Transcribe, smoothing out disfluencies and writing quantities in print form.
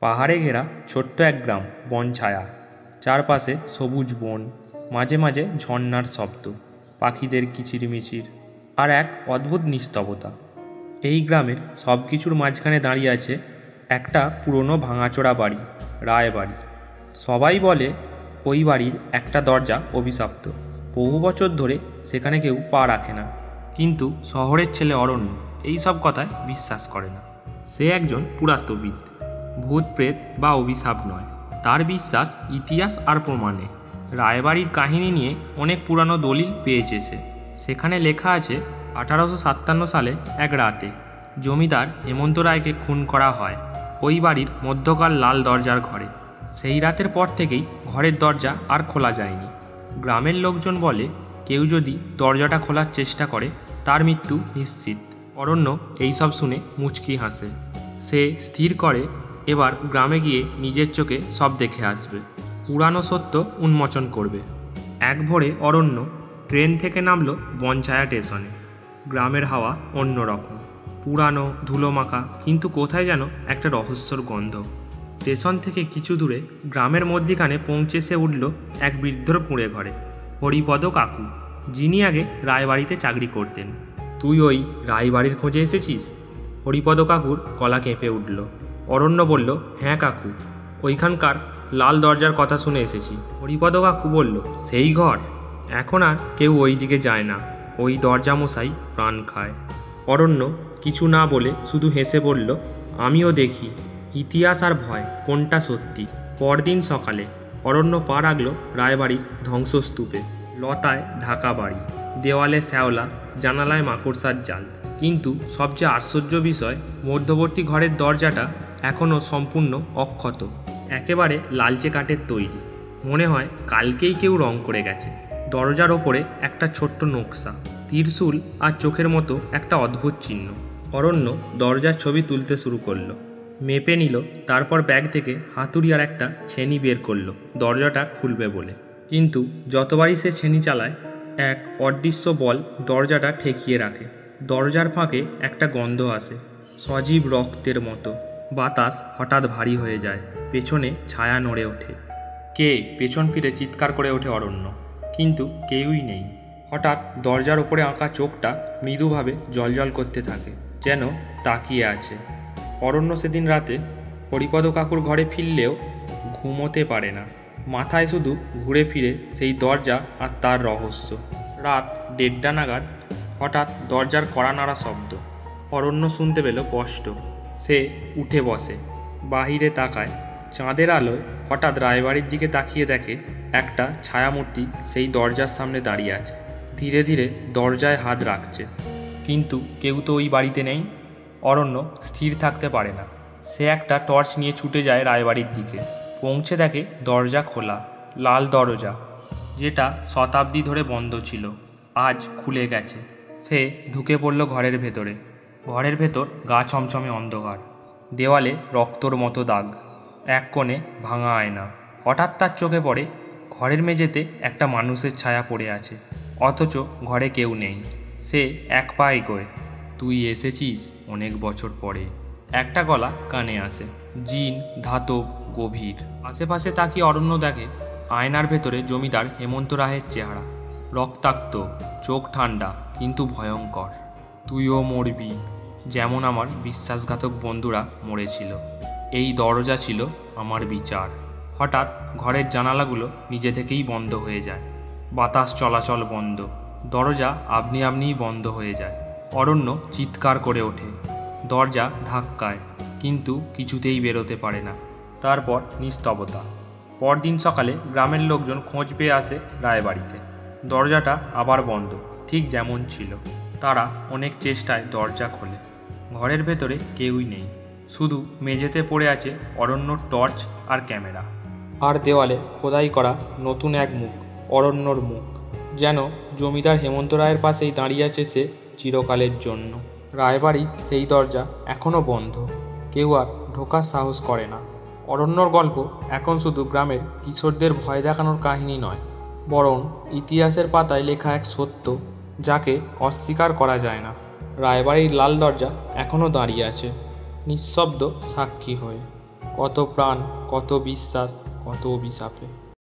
পাহাড়ে ঘেরা ছোট্ট এক গ্রাম, বনছায়া। চারপাশে সবুজ বন, মাঝে মাঝে ঝর্ণার শব্দ, পাখিদের কিচিরমিচির, আর এক অদ্ভুত নিস্তবতা। এই গ্রামের সব কিছুর মাঝখানে দাঁড়িয়ে আছে একটা পুরনো ভাঙাচোরা বাড়ি, রায়বাড়ি। সবাই বলে ওই বাড়ির একটা দরজা অভিশপ্ত, বহু বছর ধরে সেখানে কেউ পা রাখে না। কিন্তু শহরের ছেলে অরণ্য এই সব কথায় বিশ্বাস করে না। সে একজন পুরাতত্ত্ববিদ, ভূত প্রেত বা অভিশাপ নয়, তার বিশ্বাস ইতিহাস আর প্রমাণে। রায়বাড়ির কাহিনী নিয়ে অনেক পুরানো দলিল পেয়েছে সে। সেখানে লেখা আছে 1857 সালে এক রাতে জমিদার হেমন্ত রায়কে খুন করা হয় ওই বাড়ির মধ্যকার লাল দরজার ঘরে। সেই রাতের পর থেকেই ঘরের দরজা আর খোলা যায়নি। গ্রামের লোকজন বলে কেউ যদি দরজাটা খোলার চেষ্টা করে তার মৃত্যু নিশ্চিত। অরণ্য এইসব শুনে মুচকি হাসে। সে স্থির করে এবার গ্রামে গিয়ে নিজের চোখে সব দেখে আসবে, পুরানো সত্য উন্মোচন করবে। এক ভোরে অরণ্য ট্রেন থেকে নামলো বনছায়া স্টেশনে। গ্রামের হাওয়া অন্যরকম, পুরানো ধুলোমাখা, কিন্তু কোথায় যেন একটা রহস্যর গন্ধ। স্টেশন থেকে কিছু দূরে গ্রামের মধ্যিখানে পৌঁছে সে উঠল এক বৃদ্ধর কুঁড়ে ঘরে, হরিপদ কাকু, যিনি আগে রায়বাড়িতে চাকরি করতেন। তুই ওই রায়বাড়ির খোঁজে এসেছিস? হরিপদ কাকুর গলা কেঁপে উঠল। অরণ্য বলল, হ্যাঁ কাকু, ওইখানকার লাল দরজার কথা শুনে এসেছি। হরিপদ কাকু বলল, সেই ঘর? এখন আর কেউ ওই দিকে যায় না, ওই দরজা মশাই প্রাণ খায়। অরণ্য কিছু না বলে শুধু হেসে বলল, আমিও দেখি ইতিহাস আর ভয় কোনটা সত্যি। পরদিন সকালে অরণ্য পা রাখল রায়বাড়ির ধ্বংসস্তূপে। লতায় ঢাকা বাড়ি, দেওয়ালে শ্যাওলা, জানালায় মাকড়সার জাল। কিন্তু সবচেয়ে আশ্চর্য বিষয়, মধ্যবর্তী ঘরের দরজাটা এখনও সম্পূর্ণ অক্ষত, একেবারে লালচে কাঠের তৈরি। মনে হয় কালকেই কেউ রং করে গেছে। দরজার ওপরে একটা ছোট্ট নকশা, ত্রিশূল আর চোখের মতো একটা অদ্ভুত চিহ্ন। অরণ্য দরজার ছবি তুলতে শুরু করলো, মেপে নিল, তারপর ব্যাগ থেকে হাতুড়ি আর একটা ছেনি বের করলো দরজাটা খুলবে বলে। কিন্তু যতবারই সে ছেনি চালায় এক অদৃশ্য বল দরজাটা ঠেকিয়ে রাখে। দরজার ফাঁকে একটা গন্ধ আসে, সজীব রক্তের মতো। বাতাস হঠাৎ ভারী হয়ে যায়, পেছনে ছায়া নড়ে ওঠে। কে? পেছন ফিরে চিৎকার করে ওঠে অরণ্য, কিন্তু কেউই নেই। হঠাৎ দরজার ওপরে আঁকা চোখটা মৃদুভাবে জ্বলজ্বল করতে থাকে, যেন তাকিয়ে আছে। অরণ্য সেদিন রাতে হরিপদ কাকুর ঘরে ফিরলেও ঘুমোতে পারে না। মাথায় শুধু ঘুরে ফিরে সেই দরজা আর তার রহস্য। রাত 1:30 নাগাদ হঠাৎ দরজার কড়া নাড়া শব্দ অরণ্য শুনতে পেল স্পষ্ট। সে উঠে বসে, বাহিরে তাকায়। চাঁদের আলোয় হঠাৎ রায়বাড়ির দিকে তাকিয়ে দেখে একটা ছায়ামূর্তি সেই দরজার সামনে দাঁড়িয়ে আছে। ধীরে ধীরে দরজায় হাত রাখছে, কিন্তু কেউ তো ওই বাড়িতে নেই। অরণ্য স্থির থাকতে পারে না। সে একটা টর্চ নিয়ে ছুটে যায় রায়বাড়ির দিকে। পৌঁছে দেখে দরজা খোলা, লাল দরজা, যেটা শতাব্দী ধরে বন্ধ ছিল, আজ খুলে গেছে। সে ঢুকে পড়ল ঘরের ভেতরে। ঘরের ভেতর গা ছমছমে অন্ধকার, দেওয়ালে রক্তর মতো দাগ, এক কোণে ভাঙা আয়না। হঠাৎ তার চোখে পড়ে ঘরের মেঝেতে একটা মানুষের ছায়া পড়ে আছে, অথচ ঘরে কেউ নেই। সে এক পা এগোয়। তুই এসেছিস অনেক বছর পরে, একটা গলা কানে আসে, জিন, ধাতব, গভীর। আশেপাশে তাকিয়ে অরণ্য দেখে আয়নার ভেতরে জমিদার হেমন্ত রায়ের চেহারা, রক্তাক্ত, চোখ ঠান্ডা কিন্তু ভয়ঙ্কর। তুইও মরবি, যেমন আমার বিশ্বাসঘাতক বন্ধুরা মরেছিল। এই দরজা ছিল আমার বিচার। হঠাৎ ঘরের জানালাগুলো নিজে থেকেই বন্ধ হয়ে যায়, বাতাস চলাচল বন্ধ, দরজা আপনি আপনিই বন্ধ হয়ে যায়। অরণ্য চিৎকার করে ওঠে, দরজা ধাক্কায়, কিন্তু কিছুতেই বেরোতে পারে না। তারপর নিস্তবতা। পরদিন সকালে গ্রামের লোকজন খোঁজ পেয়ে আসে রায়বাড়িতে। দরজাটা আবার বন্ধ, ঠিক যেমন ছিল। তারা অনেক চেষ্টায় দরজা খোলে। ঘরের ভেতরে কেউই নেই, শুধু মেঝেতে পড়ে আছে অরণ্যর টর্চ আর ক্যামেরা। আর দেওয়ালে খোদাই করা নতুন এক মুখ, অরণ্যর মুখ, যেন জমিদার হেমন্ত রায়ের পাশেই দাঁড়িয়ে আছে সে চিরকালের জন্য। রায়বাড়ির সেই দরজা এখনও বন্ধ, কেউ আর ঢোকার সাহস করে না। অরণ্যর গল্প এখন শুধু গ্রামের কিশোরদের ভয় দেখানোর কাহিনী নয়, বরং ইতিহাসের পাতায় লেখা এক সত্য যাকে অস্বীকার করা যায় না। রায়বাড়ির লাল দরজা এখনও দাঁড়িয়ে আছে, নিঃশব্দ সাক্ষী হয়ে। কত প্রাণ, কত বিশ্বাস, কত অভিশাপে।